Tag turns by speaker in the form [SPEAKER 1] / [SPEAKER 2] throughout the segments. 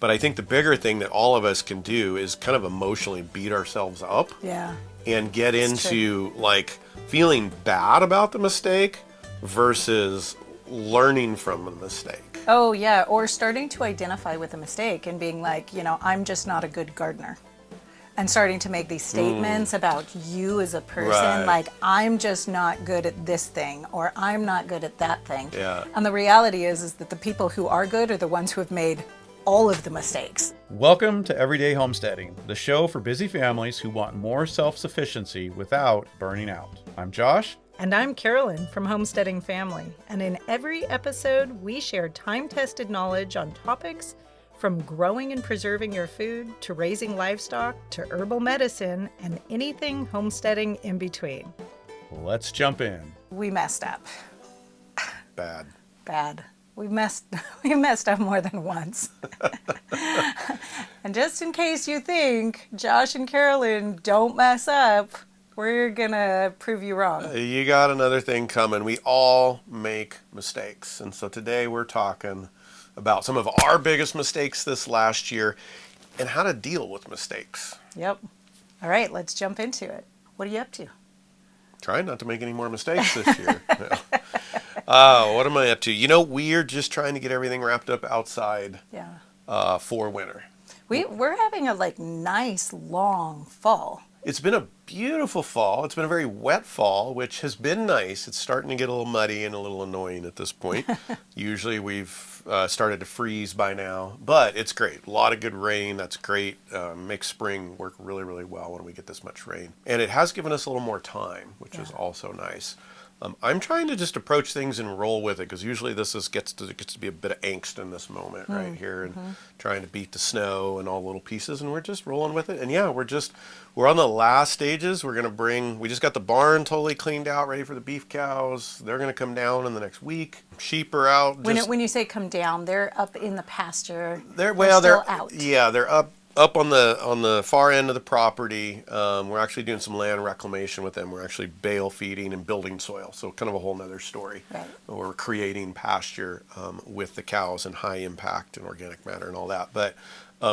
[SPEAKER 1] But I think the bigger thing that all of us can do is kind of emotionally beat ourselves up.
[SPEAKER 2] Yeah.
[SPEAKER 1] And get into like feeling bad about the mistake versus learning from the mistake.
[SPEAKER 2] Oh, yeah. Or starting to identify with a mistake and being like, I'm just not a good gardener. And starting to make these statements about you as a person,
[SPEAKER 1] Right.
[SPEAKER 2] like, I'm just not good at this thing, or I'm not good at that thing.
[SPEAKER 1] Yeah.
[SPEAKER 2] And the reality is that the people who are good are the ones who have made all of the mistakes.
[SPEAKER 3] Welcome to Everyday Homesteading, the show for busy families who want more self-sufficiency without burning out. I'm Josh.
[SPEAKER 2] And I'm Carolyn from Homesteading Family. And in every episode, we share time-tested knowledge on topics from growing and preserving your food to raising livestock to herbal medicine and anything homesteading in between.
[SPEAKER 3] Let's jump in.
[SPEAKER 2] We messed up.
[SPEAKER 1] Bad.
[SPEAKER 2] We messed up more than once. And just in case you think Josh and Carolyn don't mess up, we're gonna prove you wrong.
[SPEAKER 1] You got another thing coming. We all make mistakes. And so today we're talking about some of our biggest mistakes this last year and how to deal with mistakes.
[SPEAKER 2] Yep. All right, let's jump into it. What are you up to?
[SPEAKER 1] Trying not to make any more mistakes this year. What am I up to? We're just trying to get everything wrapped up outside for winter.
[SPEAKER 2] We're having a nice long fall.
[SPEAKER 1] It's been a beautiful fall. It's been a very wet fall, which has been nice. It's starting to get a little muddy and a little annoying at this point. Usually we've started to freeze by now, but it's great. A lot of good rain. That's great. Makes spring work really, really well when we get this much rain. And it has given us a little more time, which is also nice. I'm trying to just approach things and roll with it because usually this gets to be a bit of angst in this moment right here and trying to beat the snow and all the little pieces, and we're just rolling with it. And yeah, we're on the last stages. We just got the barn totally cleaned out, ready for the beef cows. They're going to come down in the next week. Sheep are out.
[SPEAKER 2] When you say come down, they're up in the pasture.
[SPEAKER 1] They're
[SPEAKER 2] still out.
[SPEAKER 1] Yeah, they're up on the far end of the property. We're actually doing some land reclamation with them. We're actually bale feeding and building soil. So kind of a whole nother story.
[SPEAKER 2] Right.
[SPEAKER 1] We're creating pasture with the cows in high impact and organic matter and all that. But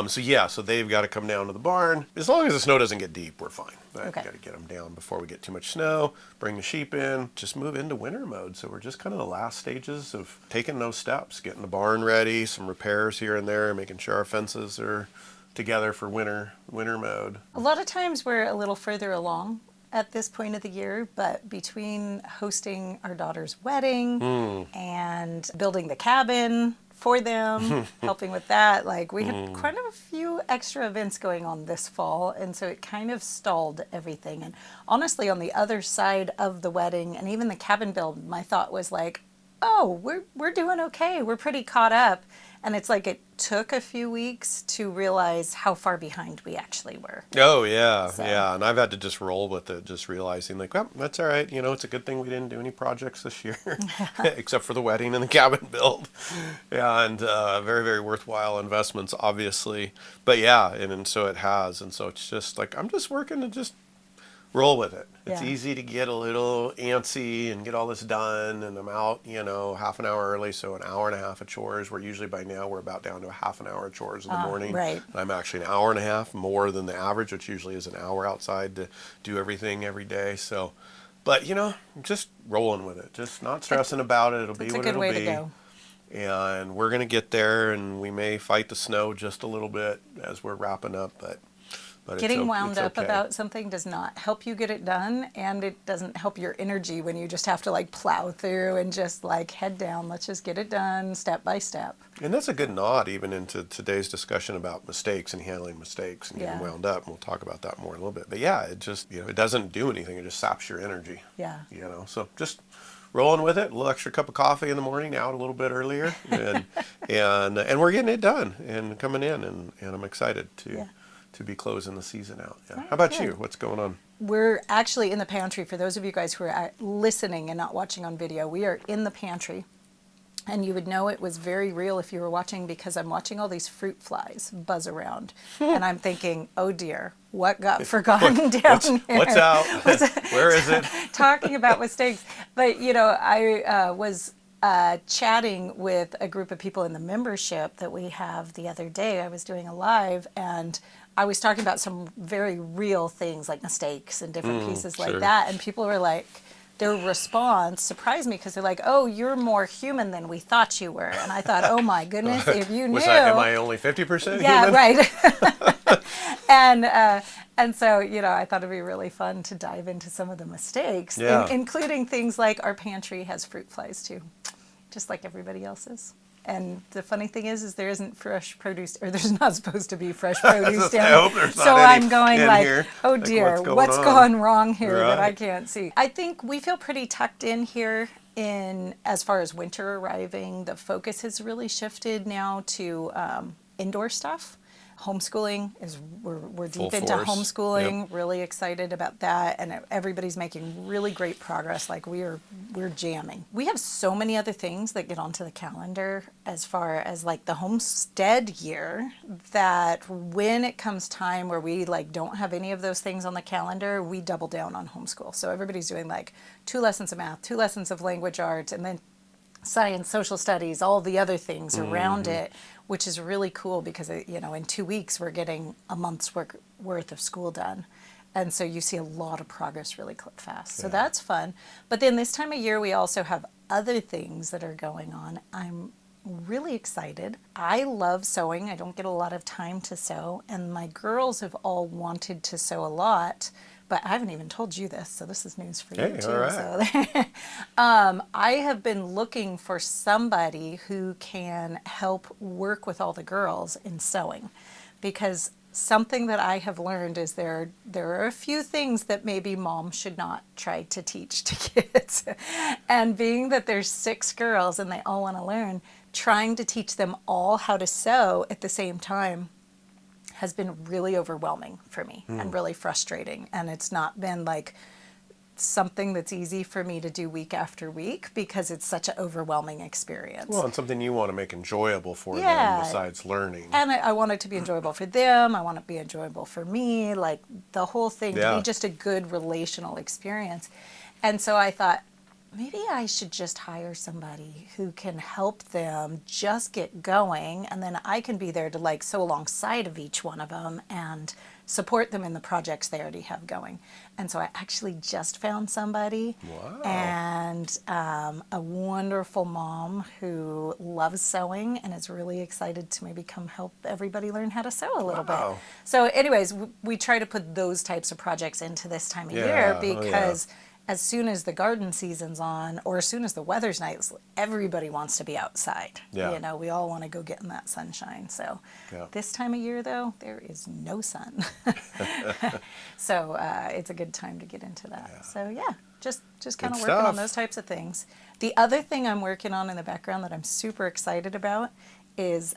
[SPEAKER 1] so they've got to come down to the barn. As long as the snow doesn't get deep, we're fine. But
[SPEAKER 2] Okay.
[SPEAKER 1] Got to get them down before we get too much snow, bring the sheep in, just move into winter mode. So we're just kind of the last stages of taking those steps, getting the barn ready, some repairs here and there, making sure our fences are together for winter mode.
[SPEAKER 2] A lot of times we're a little further along at this point of the year, but between hosting our daughter's wedding and building the cabin for them, helping with that, we had quite a few extra events going on this fall, and so it kind of stalled everything. And honestly, on the other side of the wedding and even the cabin build, my thought was we're doing okay. We're pretty caught up. And it's it took a few weeks to realize how far behind we actually were.
[SPEAKER 1] Oh, yeah, yeah. And I've had to just roll with it, just realizing that's all right. It's a good thing we didn't do any projects this year, except for the wedding and the cabin build. Yeah, and very, very worthwhile investments, obviously. But yeah, and so it has. And so it's just I'm just working to just roll with it. It's easy to get a little antsy and get all this done, and I'm out, half an hour early, so an hour and a half of chores. We're usually by now we're about down to a half an hour of chores in the morning.
[SPEAKER 2] Right.
[SPEAKER 1] And I'm actually an hour and a half more than the average, which usually is an hour outside to do everything every day. So, but just rolling with it, just not stressing about it. It'll be what it'll be.
[SPEAKER 2] That's a good way to go.
[SPEAKER 1] And we're gonna get there, and we may fight the snow just a little bit as we're wrapping up, but
[SPEAKER 2] getting wound up
[SPEAKER 1] okay.
[SPEAKER 2] about something does not help you get it done, and it doesn't help your energy when you just have to plow through and just head down. Let's just get it done step by step.
[SPEAKER 1] And that's a good nod even into today's discussion about mistakes and handling mistakes and getting wound up. And we'll talk about that more in a little bit. But yeah, it just, it doesn't do anything. It just saps your energy.
[SPEAKER 2] Yeah.
[SPEAKER 1] So just rolling with it, a little extra cup of coffee in the morning, out a little bit earlier, and we're getting it done and coming in, and I'm excited to be closing the season out. Yeah. How about you? What's going on?
[SPEAKER 2] We're actually in the pantry. For those of you guys who are listening and not watching on video, we are in the pantry. And you would know it was very real if you were watching, because I'm watching all these fruit flies buzz around. And I'm thinking, oh dear, what got forgotten down here?
[SPEAKER 1] What's out? Where is it?
[SPEAKER 2] Talking about mistakes. But, I was chatting with a group of people in the membership that we have the other day. I was doing a live and I was talking about some very real things like mistakes and different pieces like
[SPEAKER 1] sure.
[SPEAKER 2] that. And people were like, their response surprised me because they're like, "Oh, you're more human than we thought you were." And I thought, "Oh my goodness, if you knew."
[SPEAKER 1] Am I only 50%
[SPEAKER 2] Yeah,
[SPEAKER 1] human?
[SPEAKER 2] right. And so, I thought it'd be really fun to dive into some of the mistakes,
[SPEAKER 1] Yeah.
[SPEAKER 2] including things like our pantry has fruit flies too, just like everybody else's. And the funny thing is there isn't fresh produce, or there's not supposed to be fresh produce
[SPEAKER 1] I
[SPEAKER 2] down.
[SPEAKER 1] hope there's not
[SPEAKER 2] So
[SPEAKER 1] any
[SPEAKER 2] I'm going
[SPEAKER 1] in
[SPEAKER 2] like,
[SPEAKER 1] here.
[SPEAKER 2] oh
[SPEAKER 1] Like,
[SPEAKER 2] dear,
[SPEAKER 1] what's
[SPEAKER 2] what's
[SPEAKER 1] going on?
[SPEAKER 2] gone wrong here that I
[SPEAKER 1] Right.
[SPEAKER 2] can't see? I think we feel pretty tucked in here. In as far as winter arriving, the focus has really shifted now to indoor stuff. Homeschooling is we're
[SPEAKER 1] Full
[SPEAKER 2] deep into
[SPEAKER 1] force.
[SPEAKER 2] homeschooling.
[SPEAKER 1] Yep.
[SPEAKER 2] Really excited about that, and everybody's making really great progress. Like we're jamming. We have so many other things that get onto the calendar as far as like the homestead year that when it comes time where we like don't have any of those things on the calendar, we double down on homeschool. So everybody's doing like 2 lessons of math, 2 lessons of language arts, and then science, social studies, all the other things around it, which is really cool because, in 2 weeks we're getting a month's worth of school done. And so you see a lot of progress really fast. So that's fun. But then this time of year, we also have other things that are going on. I'm really excited. I love sewing. I don't get a lot of time to sew. And my girls have all wanted to sew a lot. But I haven't even told you this, so this is news for you
[SPEAKER 1] Hey,
[SPEAKER 2] too.
[SPEAKER 1] all right.
[SPEAKER 2] So, I have been looking for somebody who can help work with all the girls in sewing, because something that I have learned is there are a few things that maybe mom should not try to teach to kids, and being that there's 6 girls and they all want to learn, trying to teach them all how to sew at the same time has been really overwhelming for me and really frustrating. And it's not been like something that's easy for me to do week after week because it's such an overwhelming experience.
[SPEAKER 1] Well, and something you want to make enjoyable for
[SPEAKER 2] Yeah.
[SPEAKER 1] them besides learning.
[SPEAKER 2] And I want it to be enjoyable for them. I want it to be enjoyable for me, like the whole thing to
[SPEAKER 1] Yeah.
[SPEAKER 2] be just a good relational experience. And so I thought, maybe I should just hire somebody who can help them just get going, and then I can be there to like sew alongside of each one of them and support them in the projects they already have going. And so I actually just found somebody.
[SPEAKER 1] Wow.
[SPEAKER 2] And a wonderful mom who loves sewing and is really excited to maybe come help everybody learn how to sew a little bit.
[SPEAKER 1] Wow.
[SPEAKER 2] So anyways, we try to put those types of projects into this time of
[SPEAKER 1] Yeah,
[SPEAKER 2] year
[SPEAKER 1] oh, yeah.
[SPEAKER 2] because as soon as the garden season's on, or as soon as the weather's nice, everybody wants to be outside.
[SPEAKER 1] Yeah.
[SPEAKER 2] We all want to go get in that sunshine. So
[SPEAKER 1] Yeah.
[SPEAKER 2] this time of year, though, there is no sun. So it's a good time to get into that.
[SPEAKER 1] Yeah.
[SPEAKER 2] So yeah, just kind of
[SPEAKER 1] Good
[SPEAKER 2] working on
[SPEAKER 1] stuff.
[SPEAKER 2] those types of things. The other thing I'm working on in the background that I'm super excited about is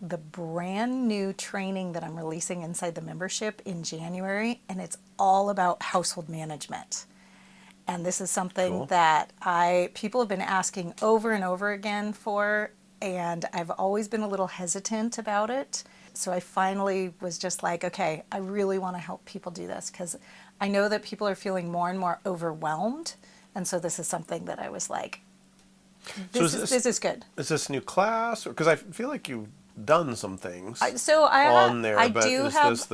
[SPEAKER 2] the brand new training that I'm releasing inside the membership in January, and it's all about household management. And this is something
[SPEAKER 1] Cool.
[SPEAKER 2] that people have been asking over and over again for, and I've always been a little hesitant about it. So I finally was just like, okay, I really want to help people do this because I know that people are feeling more and more overwhelmed. And so this is something that I was like, this is good.
[SPEAKER 1] Is this new class? Because I feel like you've done some things
[SPEAKER 2] So
[SPEAKER 1] on there,
[SPEAKER 2] I
[SPEAKER 1] but
[SPEAKER 2] do
[SPEAKER 1] is
[SPEAKER 2] have.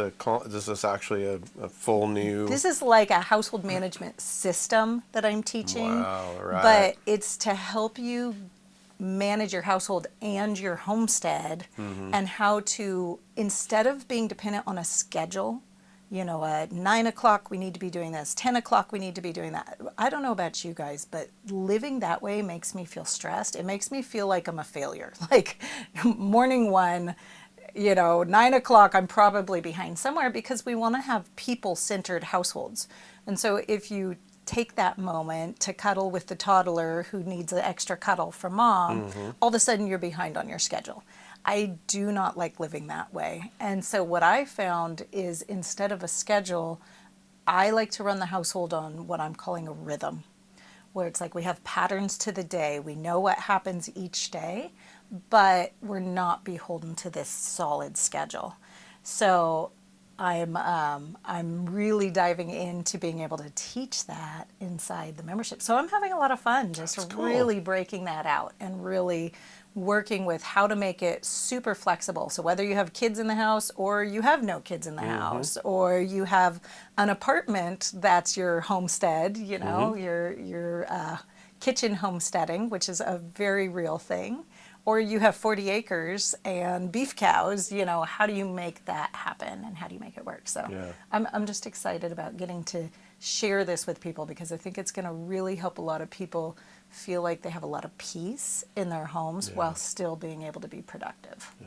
[SPEAKER 1] this actually a full new?
[SPEAKER 2] This is like a household management system that I'm teaching.
[SPEAKER 1] Wow, right.
[SPEAKER 2] But it's to help you manage your household and your homestead, and how to, instead of being dependent on a schedule, at 9 o'clock we need to be doing this, 10 o'clock we need to be doing that. I don't know about you guys, but living that way makes me feel stressed. It makes me feel like I'm a failure. Like morning 1, 9 o'clock, I'm probably behind somewhere because we want to have people-centered households. And so if you take that moment to cuddle with the toddler who needs an extra cuddle from mom, all of a sudden you're behind on your schedule. I do not like living that way. And so what I found is instead of a schedule, I like to run the household on what I'm calling a rhythm, where it's like we have patterns to the day. We know what happens each day, but we're not beholden to this solid schedule. So I'm really diving into being able to teach that inside the membership. So I'm having a lot of fun just
[SPEAKER 1] That's cool.
[SPEAKER 2] really breaking that out and really working with how to make it super flexible. So whether you have kids in the house or you have no kids in the house, or you have an apartment that's your homestead, you know, your kitchen homesteading, which is a very real thing, or you have 40 acres and beef cows, you know, how do you make that happen and how do you make it work? So
[SPEAKER 1] Yeah.
[SPEAKER 2] I'm just excited about getting to share this with people because I think it's going to really help a lot of people feel like they have a lot of peace in their homes while still being able to be productive.
[SPEAKER 1] Yeah.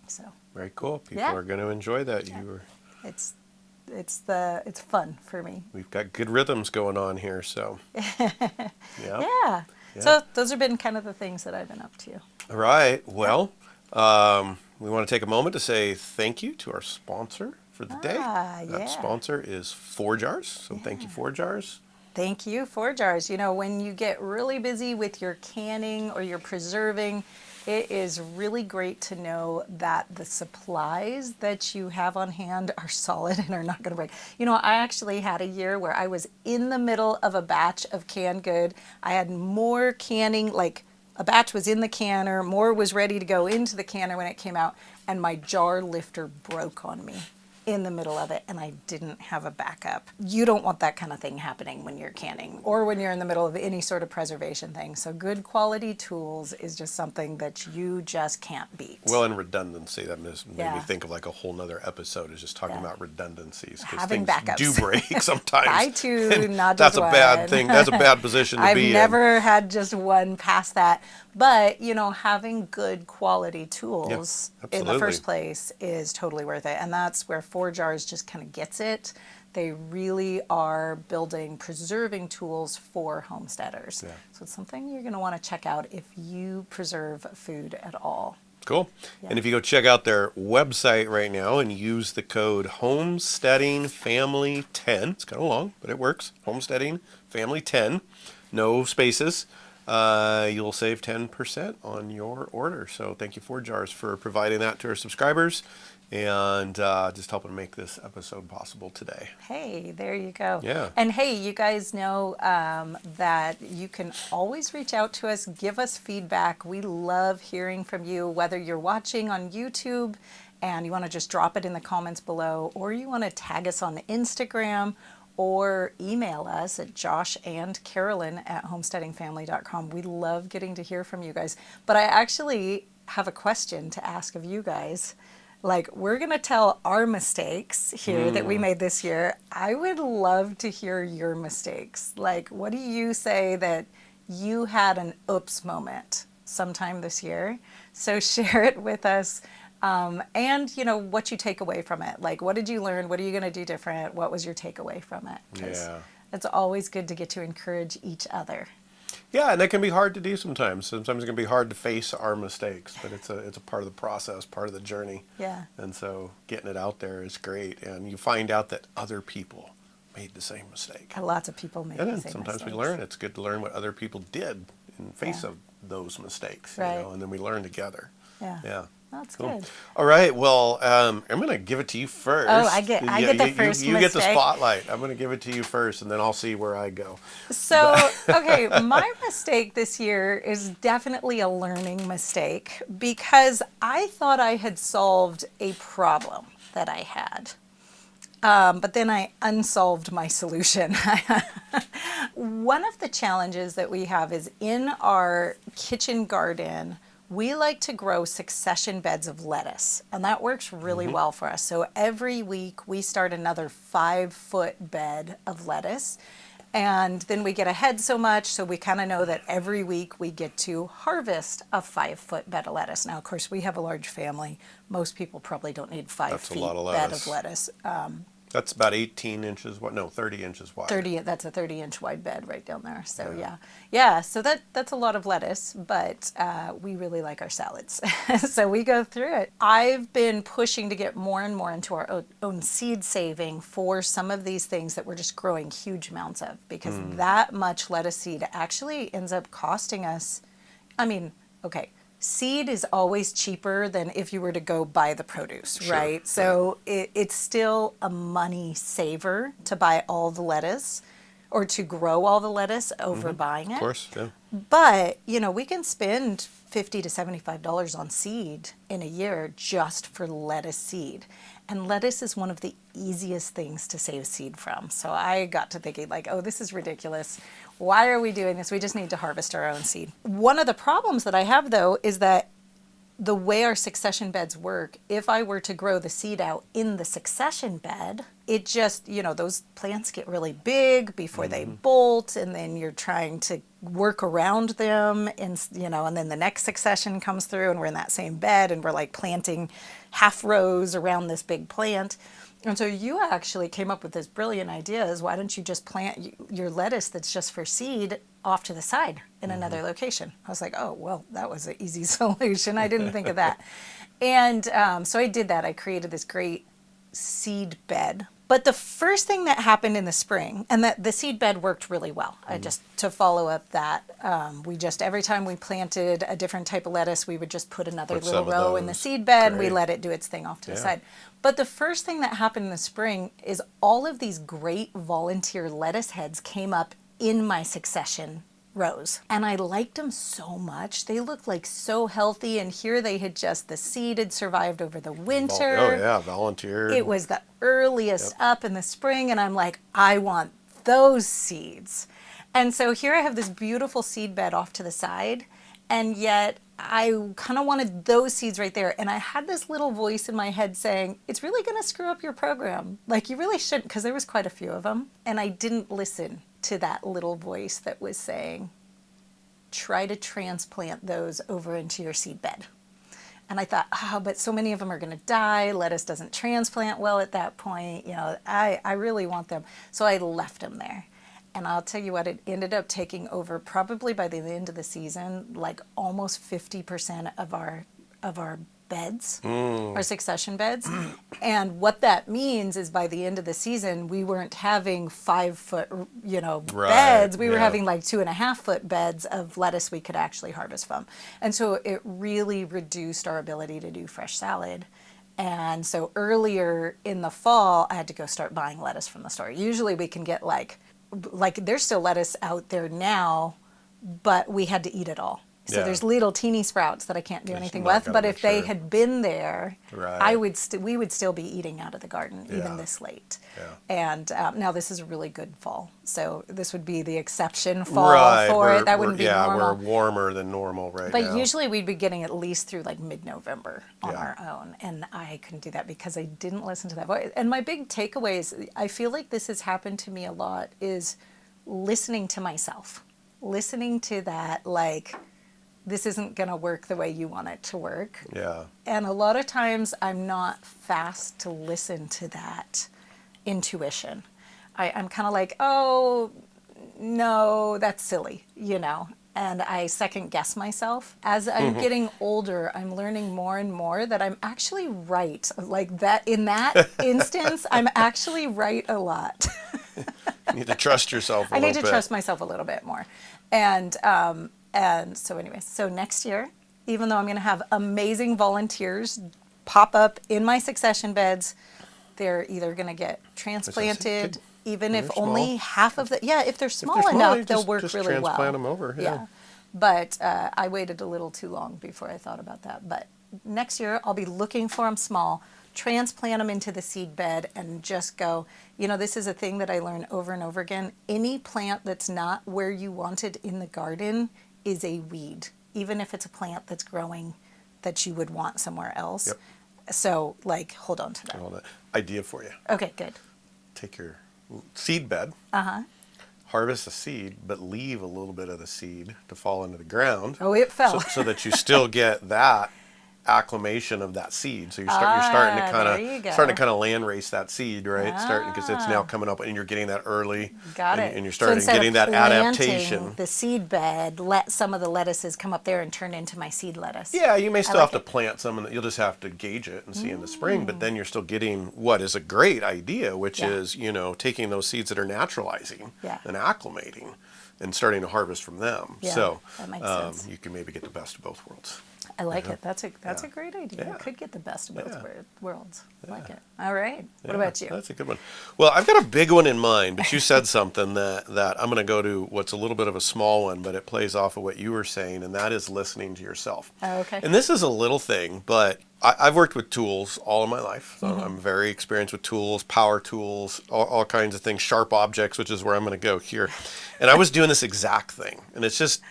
[SPEAKER 2] So
[SPEAKER 1] Very cool. People
[SPEAKER 2] Yeah.
[SPEAKER 1] are going to enjoy that.
[SPEAKER 2] Yeah.
[SPEAKER 1] You were.
[SPEAKER 2] it's fun for me.
[SPEAKER 1] We've got good rhythms going on here, so. Yeah.
[SPEAKER 2] Yeah. So those have been kind of the things that I've been up to.
[SPEAKER 1] All right. Well, we want to take a moment to say thank you to our sponsor for the day.
[SPEAKER 2] Yeah.
[SPEAKER 1] That sponsor is ForJars. So thank you, ForJars.
[SPEAKER 2] Thank you, ForJars. You know, when you get really busy with your canning or your preserving, it is really great to know that the supplies that you have on hand are solid and are not going to break. You know, I actually had a year where I was in the middle of a batch of canned good. I had more canning, like a batch was in the canner, more was ready to go into the canner when it came out, and my jar lifter broke on me in the middle of it and I didn't have a backup. You don't want that kind of thing happening when you're canning or when you're in the middle of any sort of preservation thing. So good quality tools is just something that you just can't beat.
[SPEAKER 1] Well, and redundancy. That made me
[SPEAKER 2] Yeah.
[SPEAKER 1] think of like a whole nother episode is just talking
[SPEAKER 2] Yeah.
[SPEAKER 1] about redundancies. 'Cause
[SPEAKER 2] Having
[SPEAKER 1] things
[SPEAKER 2] backups.
[SPEAKER 1] do break sometimes.
[SPEAKER 2] I too,
[SPEAKER 1] And
[SPEAKER 2] not
[SPEAKER 1] that's
[SPEAKER 2] just
[SPEAKER 1] a bad
[SPEAKER 2] one.
[SPEAKER 1] thing. That's a bad position to
[SPEAKER 2] I've
[SPEAKER 1] be
[SPEAKER 2] never had just one past that. But, you know, having good quality tools in the
[SPEAKER 1] absolutely.
[SPEAKER 2] first place is totally worth it. And that's where ForJars just kind of gets it. They really are building preserving tools for homesteaders.
[SPEAKER 1] Yeah.
[SPEAKER 2] So it's something you're going to want to check out if you preserve food at all.
[SPEAKER 1] Cool.
[SPEAKER 2] Yeah.
[SPEAKER 1] And if you go check out their website right now and use the code Homesteading Family 10, it's kind of long, but it works. Homesteading Family 10, no spaces. You'll save 10% on your order. So thank you, ForJars, for providing that to our subscribers and just helping make this episode possible today.
[SPEAKER 2] Hey, there you go.
[SPEAKER 1] Yeah.
[SPEAKER 2] And hey, you guys know that you can always reach out to us, give us feedback. We love hearing from you, whether you're watching on YouTube and you want to just drop it in the comments below, or you want to tag us on Instagram, or email us at joshandcarolyn@homesteadingfamily.com. We love getting to hear from you guys. But I actually have a question to ask of you guys. Like, we're going to tell our mistakes here that we made this year. I would love to hear your mistakes. Like, what do you say that you had an oops moment sometime this year? So share it with us. And, you know, what you take away from it. Like, what did you learn? What are you going to do different? What was your takeaway from it? 'Cause
[SPEAKER 1] Yeah.
[SPEAKER 2] it's always good to get to encourage each other.
[SPEAKER 1] Yeah, and that can be hard to do sometimes. Sometimes it can be hard to face our mistakes, but it's a part of the process, part of the journey.
[SPEAKER 2] Yeah.
[SPEAKER 1] And so getting it out there is great, and you find out that other people made the same mistake.
[SPEAKER 2] And lots of people make
[SPEAKER 1] And
[SPEAKER 2] the
[SPEAKER 1] then
[SPEAKER 2] same
[SPEAKER 1] sometimes
[SPEAKER 2] mistakes.
[SPEAKER 1] we learn. It's good to learn what other people did in face
[SPEAKER 2] Yeah.
[SPEAKER 1] of those mistakes,
[SPEAKER 2] Right.
[SPEAKER 1] you know, and then we learn together.
[SPEAKER 2] Yeah.
[SPEAKER 1] Yeah.
[SPEAKER 2] That's
[SPEAKER 1] Cool.
[SPEAKER 2] good.
[SPEAKER 1] All right. Well, I'm going to give it to you first.
[SPEAKER 2] Oh, I get the first
[SPEAKER 1] You get the
[SPEAKER 2] mistake.
[SPEAKER 1] spotlight. I'm going to give it to you first, and then I'll see where I go.
[SPEAKER 2] So, okay, my mistake this year is definitely a learning mistake because I thought I had solved a problem that I had. But then I unsolved my solution. One of the challenges that we have is in our kitchen garden, we like to grow succession beds of lettuce, and that works really well for us. So every week we start another 5-foot bed of lettuce, and then we get ahead so much, so we kind of know that every week we get to harvest a 5-foot bed of lettuce. Now, of course, we have a large family. Most people probably don't need 5
[SPEAKER 1] That's a
[SPEAKER 2] feet
[SPEAKER 1] lot of
[SPEAKER 2] bed
[SPEAKER 1] lettuce.
[SPEAKER 2] of lettuce.
[SPEAKER 1] That's about 18 inches wide. No, 30 inches wide.
[SPEAKER 2] 30, that's a 30-inch wide bed right down there. So yeah, so that's a lot of lettuce, but we really like our salads. So we go through it. I've been pushing to get more and more into our own seed saving for some of these things that we're just growing huge amounts of, because that much lettuce seed actually ends up costing us, I mean, okay, seed is always cheaper than if you were to go buy the produce,
[SPEAKER 1] Sure,
[SPEAKER 2] right? So it's still a money saver to buy all the lettuce or to grow all the lettuce over buying it.
[SPEAKER 1] Of course, yeah.
[SPEAKER 2] But, we can spend $50 to $75 on seed in a year just for lettuce seed. And lettuce is one of the easiest things to save seed from. So I got to thinking like, oh, this is ridiculous. Why are we doing this? We just need to harvest our own seed. One of the problems that I have, though, is that the way our succession beds work, if I were to grow the seed out in the succession bed, it just, those plants get really big before they bolt, and then you're trying to work around them, and then the next succession comes through and we're in that same bed and we're like planting half rows around this big plant. And so you actually came up with this brilliant idea is why don't you just plant your lettuce that's just for seed off to the side in another location. I was like, oh, well, that was an easy solution. I didn't think of that. And so I did that. I created this great seed bed. But the first thing that happened in the spring, and that the seed bed worked really well. To follow up that, every time we planted a different type of lettuce, we would just put another little row in the seed bed and we let it do its thing off to the side. But the first thing that happened in the spring is all of these great volunteer lettuce heads came up in my succession rows. And I liked them so much. They looked like so healthy. And here the seed had survived over the winter.
[SPEAKER 1] Oh yeah, volunteer.
[SPEAKER 2] It was the earliest up in the spring. And I'm like, I want those seeds. And so here I have this beautiful seed bed off to the side. And yet I kind of wanted those seeds right there. And I had this little voice in my head saying, it's really going to screw up your program. Like you really shouldn't, because there was quite a few of them. And I didn't listen to that little voice that was saying, try to transplant those over into your seed bed. And I thought, but so many of them are going to die. Lettuce doesn't transplant well at that point. I really want them. So I left them there. And I'll tell you what, it ended up taking over probably by the end of the season, like almost 50% of our beds, our succession beds. And what that means is by the end of the season, we weren't having 5 foot, beds. We were having like 2.5 foot beds of lettuce we could actually harvest from. And so it really reduced our ability to do fresh salad. And so earlier in the fall, I had to go start buying lettuce from the store. Usually we can get like there's still lettuce out there now, but we had to eat it all. So there's little teeny sprouts that I can't do anything with. But if they had been there, we would still be eating out of the garden even this late. Yeah. And now this is a really good fall. So this would be the exception fall for it. That wouldn't be normal.
[SPEAKER 1] Yeah, we're warmer than normal right now.
[SPEAKER 2] But usually we'd be getting at least through like mid-November on our own. And I couldn't do that because I didn't listen to that voice. And my big takeaway is I feel like this has happened to me a lot is listening to myself. Listening to that like, this isn't going to work the way you want it to work.
[SPEAKER 1] Yeah.
[SPEAKER 2] And a lot of times I'm not fast to listen to that intuition. I'm kind of like, oh, no, that's silly, and I second guess myself. As I'm getting older, I'm learning more and more that I'm actually right. Like that, in that instance, I'm actually right a lot.
[SPEAKER 1] You need to trust yourself a
[SPEAKER 2] little bit.
[SPEAKER 1] I
[SPEAKER 2] need to trust myself a little bit more. And so anyways, so next year, even though I'm going to have amazing volunteers pop up in my succession beds, they're either going to get transplanted, even if only half of the, if they're small enough, they'll work really well.
[SPEAKER 1] Just transplant them over, yeah.
[SPEAKER 2] But I waited a little too long before I thought about that. But next year, I'll be looking for them small, transplant them into the seed bed, and just go, this is a thing that I learn over and over again. Any plant that's not where you want it in the garden is a weed, even if it's a plant that's growing that you would want somewhere else.
[SPEAKER 1] Yep.
[SPEAKER 2] So, hold on to that.
[SPEAKER 1] Idea for you.
[SPEAKER 2] Okay, good.
[SPEAKER 1] Take your seed bed, harvest the seed, but leave a little bit of the seed to fall into the ground.
[SPEAKER 2] Oh, it fell.
[SPEAKER 1] So that you still get that acclimation of that seed. So you're starting to kind of land race that seed, right? Starting because it's now coming up and you're getting that early.
[SPEAKER 2] Got it.
[SPEAKER 1] And you're starting getting that adaptation.
[SPEAKER 2] The seed bed, let some of the lettuces come up there and turn into my seed lettuce.
[SPEAKER 1] Yeah, you may still have to plant some, and you'll just have to gauge it and see in the spring. But then you're still getting what is a great idea, which is taking those seeds that are naturalizing and acclimating, and starting to harvest from them.
[SPEAKER 2] Yeah,
[SPEAKER 1] so
[SPEAKER 2] that makes sense.
[SPEAKER 1] You can maybe get the best of both worlds.
[SPEAKER 2] I like it. That's a great idea.
[SPEAKER 1] Yeah.
[SPEAKER 2] Could get the best of both
[SPEAKER 1] Yeah.
[SPEAKER 2] worlds. I like it. All right. What
[SPEAKER 1] Yeah,
[SPEAKER 2] about you?
[SPEAKER 1] That's a good one. Well, I've got a big one in mind, but you said something that I'm going to go to what's a little bit of a small one, but it plays off of what you were saying, and that is listening to yourself.
[SPEAKER 2] Oh, okay.
[SPEAKER 1] And this is a little thing, but I've worked with tools all of my life. So I'm very experienced with tools, power tools, all kinds of things, sharp objects, which is where I'm going to go here. And I was doing this exact thing. And it's just,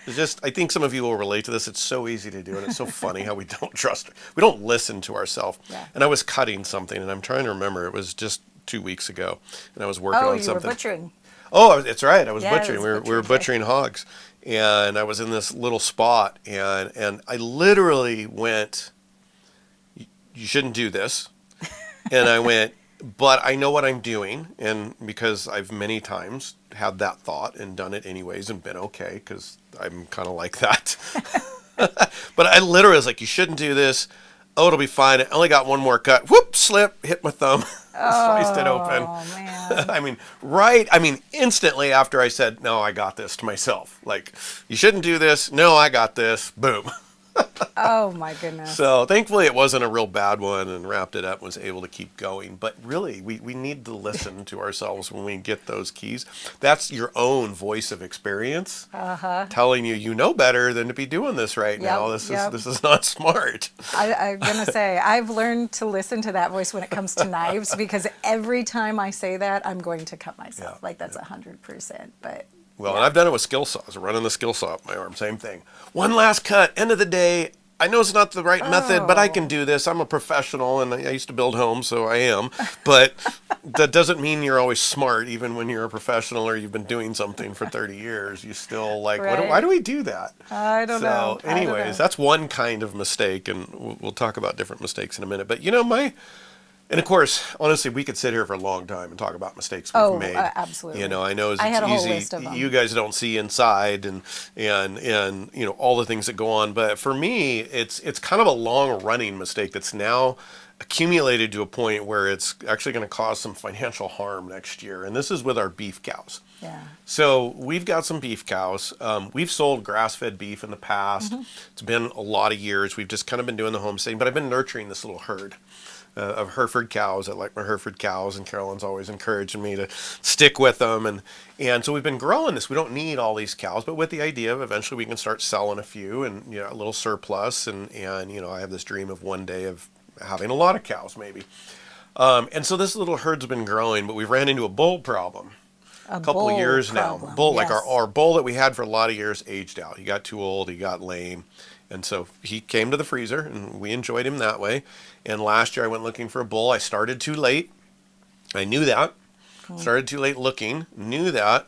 [SPEAKER 1] I think some of you will relate to this. It's so easy to do, and it's so funny how we don't listen to ourselves.
[SPEAKER 2] Yeah.
[SPEAKER 1] And I was cutting something, and I'm trying to remember, it was just 2 weeks ago, and I was working on
[SPEAKER 2] You
[SPEAKER 1] something.
[SPEAKER 2] were butchering.
[SPEAKER 1] Oh, it's right. I was
[SPEAKER 2] Yeah, it
[SPEAKER 1] butchering.
[SPEAKER 2] was
[SPEAKER 1] We were
[SPEAKER 2] butchering day.
[SPEAKER 1] butchering hogs, and I was in this little spot, and I literally went, "You shouldn't do this," and I went, "But I know what I'm doing," and because I've many times had that thought and done it anyways and been okay, because I'm kind of like that. But I literally was like, "You shouldn't do this." Oh, it'll be fine. I only got one more cut. Whoop, slip, hit my thumb, sliced it open.
[SPEAKER 2] Oh man.
[SPEAKER 1] I mean, instantly after I said, no, I got this to myself. Like, you shouldn't do this. No, I got this. Boom.
[SPEAKER 2] Oh my goodness.
[SPEAKER 1] So thankfully it wasn't a real bad one, and wrapped it up and was able to keep going. But really, we need to listen to ourselves when we get those keys. That's your own voice of experience telling you know better than to be doing this right now. This is not smart.
[SPEAKER 2] I'm going to say, I've learned to listen to that voice when it comes to knives, because every time I say that, I'm going to cut myself.
[SPEAKER 1] Yeah,
[SPEAKER 2] Like, that's 100%. But
[SPEAKER 1] Well, and I've done it with skill saws, running the skill saw up my arm, same thing. One last cut, end of the day. I know it's not the right method, but I can do this. I'm a professional, and I used to build homes, so I am. But that doesn't mean you're always smart, even when you're a professional or you've been doing something for 30 years. You still like,
[SPEAKER 2] Right.
[SPEAKER 1] why do we do that?
[SPEAKER 2] I don't know.
[SPEAKER 1] So anyways, that's one kind of mistake, and we'll talk about different mistakes in a minute. But and of course, honestly, we could sit here for a long time and talk about mistakes we've made.
[SPEAKER 2] Absolutely.
[SPEAKER 1] I know it's
[SPEAKER 2] I had a whole
[SPEAKER 1] easy.
[SPEAKER 2] list of them.
[SPEAKER 1] You guys don't see inside and all the things that go on. But for me, it's kind of a long running mistake that's now accumulated to a point where it's actually going to cause some financial harm next year. And this is with our beef cows.
[SPEAKER 2] Yeah.
[SPEAKER 1] So we've got some beef cows. We've sold grass-fed beef in the past. It's been a lot of years. We've just kind of been doing the homesteading, but I've been nurturing this little herd of Hereford cows. I like my Hereford cows, and Carolyn's always encouraging me to stick with them. And so we've been growing this. We don't need all these cows, but with the idea of eventually we can start selling a few and a little surplus. And I have this dream of one day of having a lot of cows maybe. And so this little herd's been growing, but we've ran into a bull problem. A couple of years now. Bull, like our bull that we had for a lot of years, aged out. He got too old. He got lame. And so he came to the freezer, and we enjoyed him that way. And last year I went looking for a bull. I started too late. I knew that. Started too late looking. Knew that.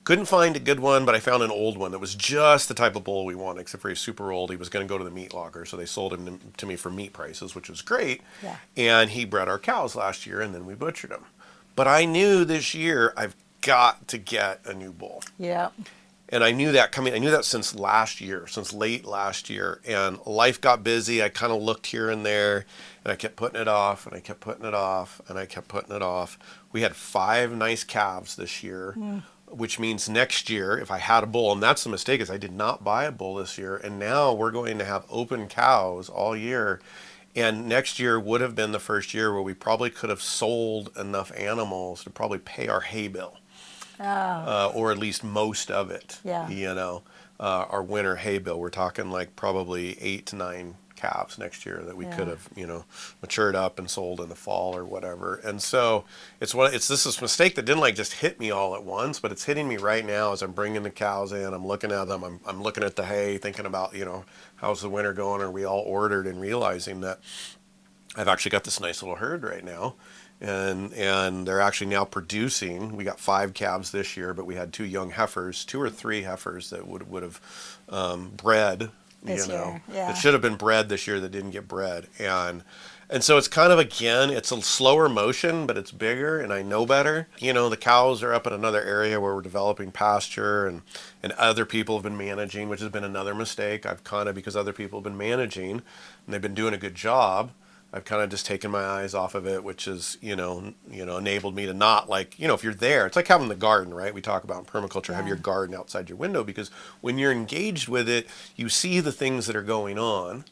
[SPEAKER 1] Couldn't find a good one, but I found an old one that was just the type of bull we wanted, except for he's super old. He was going to go to the meat locker, so they sold him to me for meat prices, which was great.
[SPEAKER 2] Yeah.
[SPEAKER 1] And he bred our cows last year, and then we butchered him. But I knew this year I've got to get a new bull.
[SPEAKER 2] Yeah.
[SPEAKER 1] And I knew that coming. I knew that since late last year. And life got busy. I kind of looked here and there, and I kept putting it off, and I kept putting it off, and I kept putting it off. We had 5 nice calves this year, which means next year, if I had a bull, and that's the mistake, is I did not buy a bull this year. And now we're going to have open cows all year. And next year would have been the first year where we probably could have sold enough animals to probably pay our hay bill. Or at least most of it.
[SPEAKER 2] Yeah.
[SPEAKER 1] Our winter hay bill. We're talking like probably 8 to 9 calves next year that we could have, matured up and sold in the fall or whatever. And so this is a mistake that didn't just hit me all at once, but it's hitting me right now as I'm bringing the cows in. I'm looking at them. I'm looking at the hay, thinking about, how's the winter going? Are we all ordered? And realizing that I've actually got this nice little herd right now. And they're actually now producing. We got 5 calves this year, but we had 2 young heifers, 2 or 3 heifers that would have bred
[SPEAKER 2] This year, yeah.
[SPEAKER 1] It should have been bred this year that didn't get bred. And so it's kind of, again, it's a slower motion, but it's bigger, and I know better. The cows are up in another area where we're developing pasture, and other people have been managing, which has been another mistake. I've kind of, because other people have been managing, and they've been doing a good job, I've kind of just taken my eyes off of it, which is, enabled me to not like, if you're there, it's like having the garden, right? We talk about in permaculture, have your garden outside your window, because when you're engaged with it, you see the things that are going on,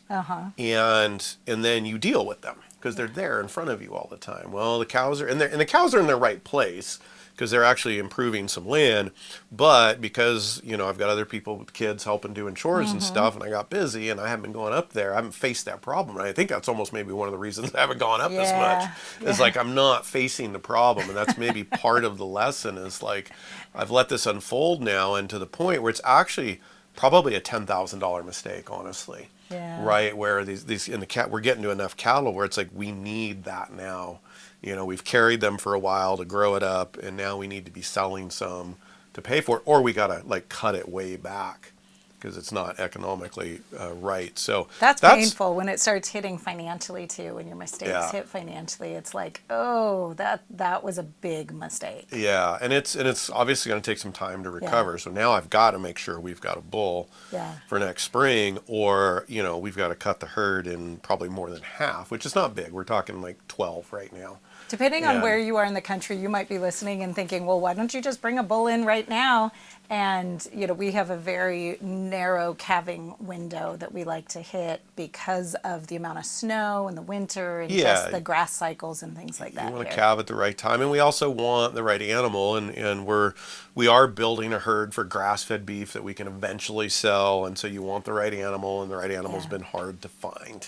[SPEAKER 1] and then you deal with them because they're there in front of you all the time. Well, the cows are, and the cows are in their right place, because they're actually improving some land, but because, I've got other people with kids helping doing chores and stuff, and I got busy and I haven't been going up there, I haven't faced that problem. And I think that's almost maybe one of the reasons I haven't gone up as much. It's like I'm not facing the problem, and that's maybe part of the lesson is like I've let this unfold now, and to the point where it's actually probably a $10,000 mistake, honestly. Right, where these in the cat, we're getting to enough cattle where it's like we need that now. We've carried them for a while to grow it up, and now we need to be selling some to pay for it, or we got to like cut it way back because it's not economically right. So
[SPEAKER 2] that's painful when it starts hitting financially too. When your mistakes hit financially, it's like, oh, that was a big mistake.
[SPEAKER 1] Yeah, and it's obviously going to take some time to recover. So now I've got to make sure we've got a bull for next spring, or we've got to cut the herd in probably more than half, which is not big. We're talking like 12 right now.
[SPEAKER 2] Depending on where you are in the country, you might be listening and thinking, well, why don't you just bring a bull in right now? And, we have a very narrow calving window that we like to hit because of the amount of snow in the winter and just the grass cycles and things like that.
[SPEAKER 1] You want to calve at the right time. And we also want the right animal. And we are building a herd for grass-fed beef that we can eventually sell. And so you want the right animal, and the right animal's been hard to find.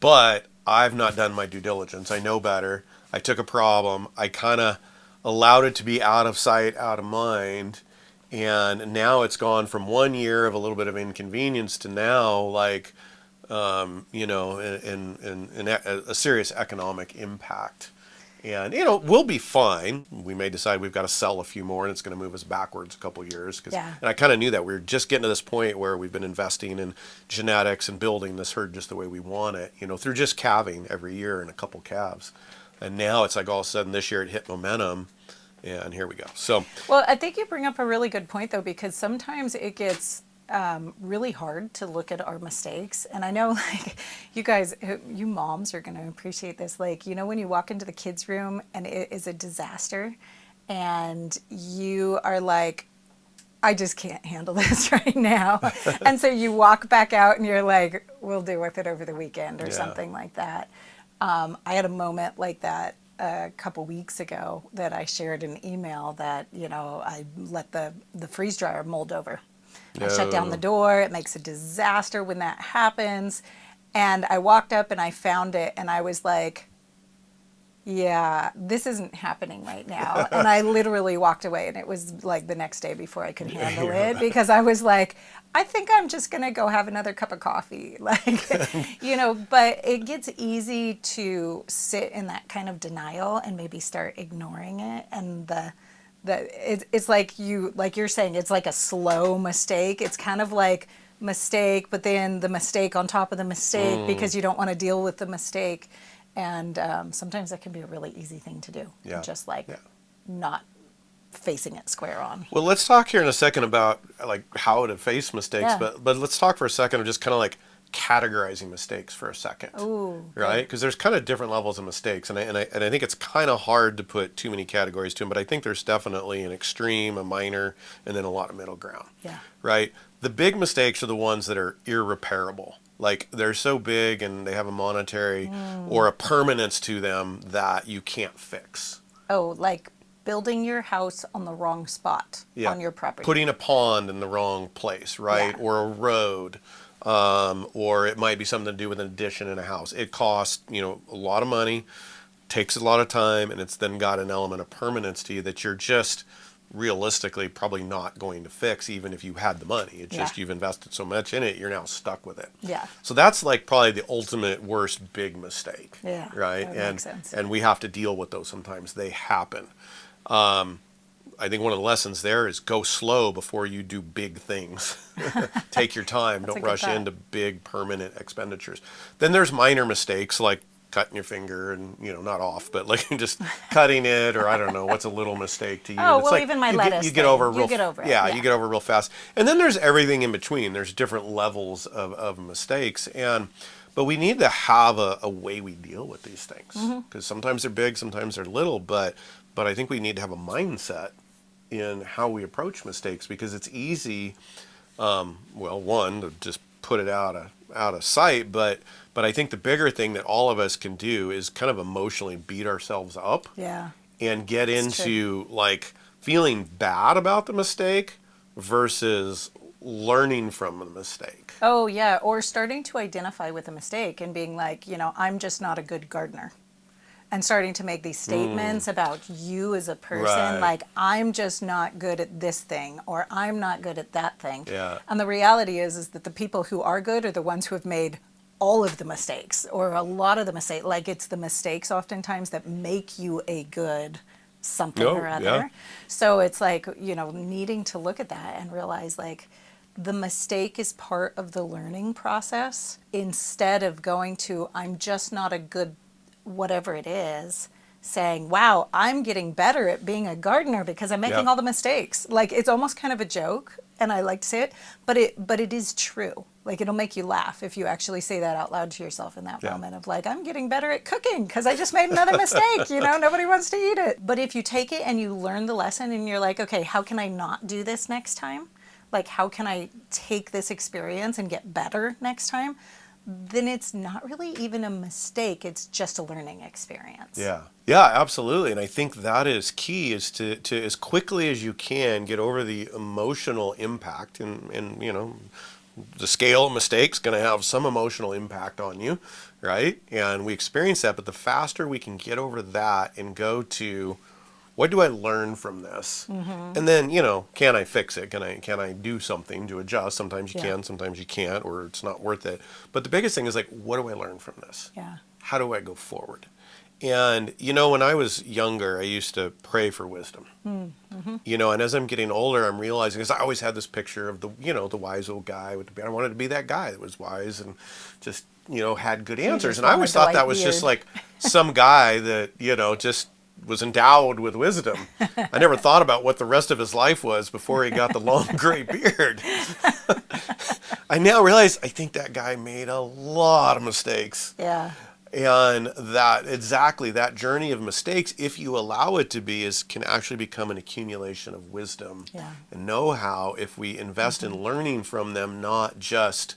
[SPEAKER 1] But I've not done my due diligence. I know better. I took a problem. I kind of allowed it to be out of sight, out of mind. And now it's gone from 1 year of a little bit of inconvenience to now, like, in a serious economic impact. And, we'll be fine. We may decide we've got to sell a few more, and it's going to move us backwards a couple of years. And I kind of knew that. We were just getting to this point where we've been investing in genetics and building this herd just the way we want it, through just calving every year and a couple calves. And now it's like all of a sudden this year it hit momentum, and here we go. So,
[SPEAKER 2] well, I think you bring up a really good point, though, because sometimes it gets really hard to look at our mistakes. And I know, like, you guys, you moms are going to appreciate this. Like, when you walk into the kids' room and it is a disaster, and you are like, I just can't handle this right now. And so you walk back out and you're like, we'll deal with it over the weekend or something like that. I had a moment like that a couple weeks ago that I shared an email that, I let the freeze dryer mold over. I shut down the door. It makes a disaster when that happens. And I walked up and I found it, and I was like, yeah, this isn't happening right now. And I literally walked away, and it was like the next day before I could handle it, because I was like, I think I'm just going to go have another cup of coffee. Like, but it gets easy to sit in that kind of denial and maybe start ignoring it. And it's like you're saying, it's like a slow mistake. It's kind of like mistake, but then the mistake on top of the mistake because you don't want to deal with the mistake. And sometimes that can be a really easy thing to do. Just not facing it square on.
[SPEAKER 1] Well, let's talk here in a second about like how to face mistakes, but let's talk for a second of just kind of like categorizing mistakes for a second.
[SPEAKER 2] Ooh,
[SPEAKER 1] right? Because there's kind of different levels of mistakes, and I think it's kind of hard to put too many categories to them, but I think there's definitely an extreme, a minor, and then a lot of middle ground. Right? The big mistakes are the ones that are irreparable. Like, they're so big and they have a monetary or a permanence to them that you can't fix.
[SPEAKER 2] Oh, like building your house on the wrong spot on your property.
[SPEAKER 1] Putting a pond in the wrong place, right? Or a road. Or it might be something to do with an addition in a house. It costs, a lot of money, takes a lot of time, and it's then got an element of permanence to you that you're just realistically probably not going to fix, even if you had the money. It's just you've invested so much in it, you're now stuck with it. So that's like probably the ultimate worst big mistake. Right?
[SPEAKER 2] That makes sense.
[SPEAKER 1] And we have to deal with those sometimes. They happen. I think one of the lessons there is go slow before you do big things. Take your time. Don't rush into big permanent expenditures. Then there's minor mistakes like cutting your finger and, not off, but like just cutting it, or I don't know, what's a little mistake to you.
[SPEAKER 2] Oh,
[SPEAKER 1] it's
[SPEAKER 2] well,
[SPEAKER 1] like
[SPEAKER 2] even my lettuce.
[SPEAKER 1] You get over it.
[SPEAKER 2] You get over
[SPEAKER 1] real fast. And then there's everything in between. There's different levels of mistakes. And But we need to have a way we deal with these things, because sometimes they're big, sometimes they're little. But I think we need to have a mindset in how we approach mistakes, because it's easy. Well, one, to just put it out of sight, but I think the bigger thing that all of us can do is kind of emotionally beat ourselves up.
[SPEAKER 2] Yeah.
[SPEAKER 1] And get
[SPEAKER 2] It's
[SPEAKER 1] into like feeling bad about the mistake versus learning from the mistake.
[SPEAKER 2] Oh, yeah. Or starting to identify with a mistake and being like, I'm just not a good gardener. And starting to make these statements about you as a person,
[SPEAKER 1] Right.
[SPEAKER 2] like, I'm just not good at this thing, or I'm not good at that thing.
[SPEAKER 1] Yeah.
[SPEAKER 2] And the reality is that the people who are good are the ones who have made all of the mistakes, or a lot of the mistakes. Like, it's the mistakes oftentimes that make you a good something
[SPEAKER 1] Oh,
[SPEAKER 2] or other.
[SPEAKER 1] yeah.
[SPEAKER 2] So it's like, needing to look at that and realize, like, the mistake is part of the learning process, instead of going to, I'm just not a good whatever it is, saying, wow, I'm getting better at being a gardener because I'm making
[SPEAKER 1] Yeah.
[SPEAKER 2] all the mistakes. Like, it's almost kind of a joke, and I like to say it, but it is true. Like, it'll make you laugh if you actually say that out loud to yourself in that
[SPEAKER 1] Yeah.
[SPEAKER 2] moment of like, I'm getting better at cooking because I just made another mistake, nobody wants to eat it. But if you take it and you learn the lesson and you're like, okay, how can I not do this next time? Like, how can I take this experience and get better next time? Then it's not really even a mistake. It's just a learning experience.
[SPEAKER 1] Yeah. Yeah, absolutely. And I think that is key, is to as quickly as you can get over the emotional impact, and the scale of mistakes going to have some emotional impact on you, right? And we experience that, but the faster we can get over that and go to, what do I learn from this? And then, can I fix it? Can I do something to adjust? Sometimes you
[SPEAKER 2] Yeah.
[SPEAKER 1] can, sometimes you can't, or it's not worth it. But the biggest thing is like, what do I learn from this?
[SPEAKER 2] Yeah.
[SPEAKER 1] How do I go forward? And, when I was younger, I used to pray for wisdom. And as I'm getting older, I'm realizing, because I always had this picture of the wise old guy with the beard. I wanted to be that guy that was wise and just, had good answers.
[SPEAKER 2] just
[SPEAKER 1] And I always thought
[SPEAKER 2] wanted to,
[SPEAKER 1] that
[SPEAKER 2] like,
[SPEAKER 1] was just
[SPEAKER 2] beard.
[SPEAKER 1] like some guy that, just was endowed with wisdom. I never thought about what the rest of his life was before he got the long gray beard. I now realize, I think that guy made a lot of mistakes.
[SPEAKER 2] Yeah.
[SPEAKER 1] And that journey of mistakes, if you allow it to be, can actually become an accumulation of wisdom
[SPEAKER 2] Yeah.
[SPEAKER 1] and know-how, if we invest in learning from them, not just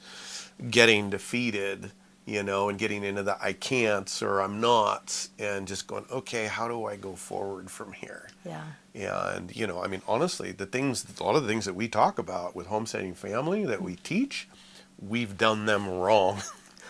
[SPEAKER 1] getting defeated, and getting into the I can'ts or I'm nots, and just going, okay, how do I go forward from here?
[SPEAKER 2] Yeah.
[SPEAKER 1] And, honestly, a lot of the things that we talk about with homesteading family that we teach, we've done them wrong.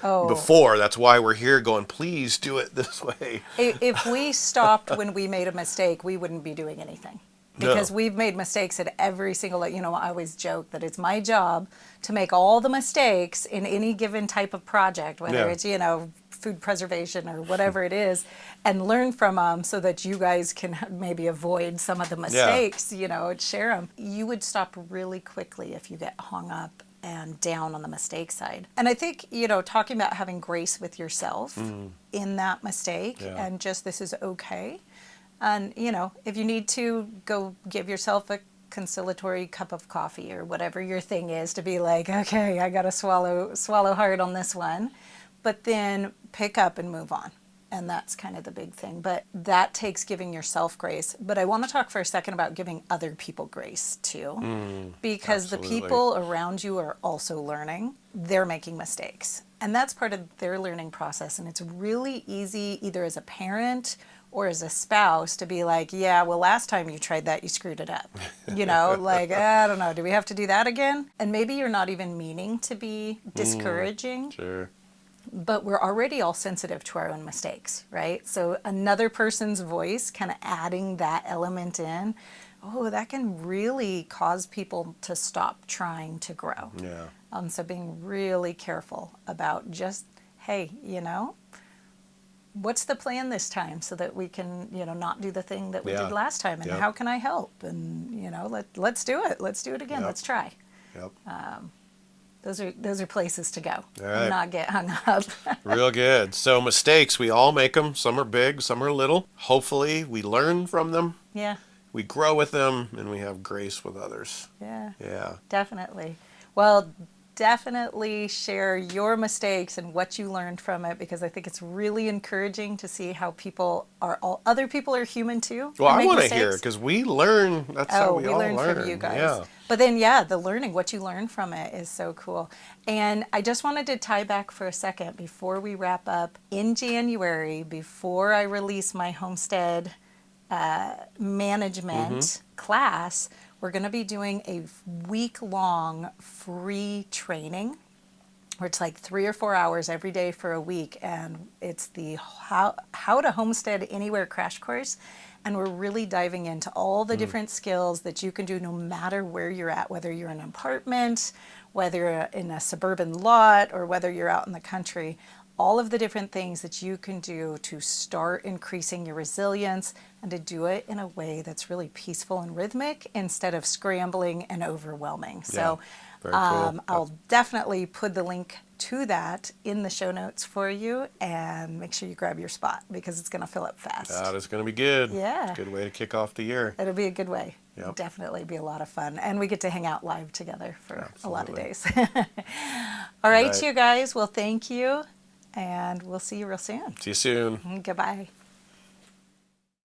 [SPEAKER 2] Oh.
[SPEAKER 1] Before. That's why we're here going, please do it this way.
[SPEAKER 2] If we stopped when we made a mistake, we wouldn't be doing anything. Because
[SPEAKER 1] No.
[SPEAKER 2] we've made mistakes at every single, I always joke that it's my job to make all the mistakes in any given type of project, whether
[SPEAKER 1] Yeah.
[SPEAKER 2] it's, food preservation or whatever it is, and learn from them so that you guys can maybe avoid some of the mistakes, and share them. You would stop really quickly if you get hung up and down on the mistake side. And I think, talking about having grace with yourself in that mistake,
[SPEAKER 1] Yeah.
[SPEAKER 2] and just, this is okay. And, if you need to, go give yourself a conciliatory cup of coffee or whatever your thing is, to be like, okay, I got to swallow hard on this one, but then pick up and move on. And that's kind of the big thing. But that takes giving yourself grace. But I want to talk for a second about giving other people grace too. Because
[SPEAKER 1] absolutely.
[SPEAKER 2] the people around you are also learning. They're making mistakes. And that's part of their learning process. And it's really easy, either as a parent or as a spouse, to be like, yeah, well, last time you tried that, you screwed it up. Like, I don't know, do we have to do that again? And maybe you're not even meaning to be discouraging.
[SPEAKER 1] Sure.
[SPEAKER 2] But we're already all sensitive to our own mistakes, right? So another person's voice, kind of adding that element in, that can really cause people to stop trying to grow.
[SPEAKER 1] Yeah.
[SPEAKER 2] So being really careful about just, hey, what's the plan this time, so that we can, not do the thing that we
[SPEAKER 1] Yeah.
[SPEAKER 2] did last time, and
[SPEAKER 1] Yep.
[SPEAKER 2] how can I help? And, let's do it. Let's do it again.
[SPEAKER 1] Yep.
[SPEAKER 2] Let's try.
[SPEAKER 1] Yep.
[SPEAKER 2] Those are places to go.
[SPEAKER 1] All right.
[SPEAKER 2] And not get hung up.
[SPEAKER 1] Real good. So mistakes, we all make them. Some are big, some are little. Hopefully we learn from them,
[SPEAKER 2] Yeah.
[SPEAKER 1] we grow with them, and we have grace with others.
[SPEAKER 2] Yeah.
[SPEAKER 1] Yeah.
[SPEAKER 2] Definitely. Well, definitely share your mistakes and what you learned from it, because I think it's really encouraging to see how other people are human too.
[SPEAKER 1] Well,
[SPEAKER 2] and
[SPEAKER 1] I
[SPEAKER 2] make
[SPEAKER 1] want to
[SPEAKER 2] mistakes.
[SPEAKER 1] hear because we learn. That's how we all
[SPEAKER 2] learn
[SPEAKER 1] learn.
[SPEAKER 2] from you guys.
[SPEAKER 1] Yeah.
[SPEAKER 2] But then, the learning, what you learn from it is so cool. And I just wanted to tie back for a second before we wrap up. In January, before I release my homestead management class, we're going to be doing a week-long free training where it's like 3 or 4 hours every day for a week, and it's the how to homestead anywhere crash course. And we're really diving into all the different skills that you can do no matter where you're at, whether you're in an apartment, whether you're in a suburban lot, or whether you're out in the country. All of the different things that you can do to start increasing your resilience and to do it in a way that's really peaceful and rhythmic instead of scrambling and overwhelming. So
[SPEAKER 1] very cool.
[SPEAKER 2] I'll definitely put the link to that in the show notes for you, and make sure you grab your spot because it's going to fill up fast.
[SPEAKER 1] That is going to be good.
[SPEAKER 2] Yeah.
[SPEAKER 1] It's a good way to kick off the year.
[SPEAKER 2] It'll be a good way.
[SPEAKER 1] Yep.
[SPEAKER 2] Definitely be a lot of fun. And we get to hang out live together for a lot of
[SPEAKER 1] Absolutely.
[SPEAKER 2] days. All right,
[SPEAKER 1] Right.
[SPEAKER 2] you guys. Well, thank you. And we'll see you real soon.
[SPEAKER 1] See you soon.
[SPEAKER 2] Goodbye.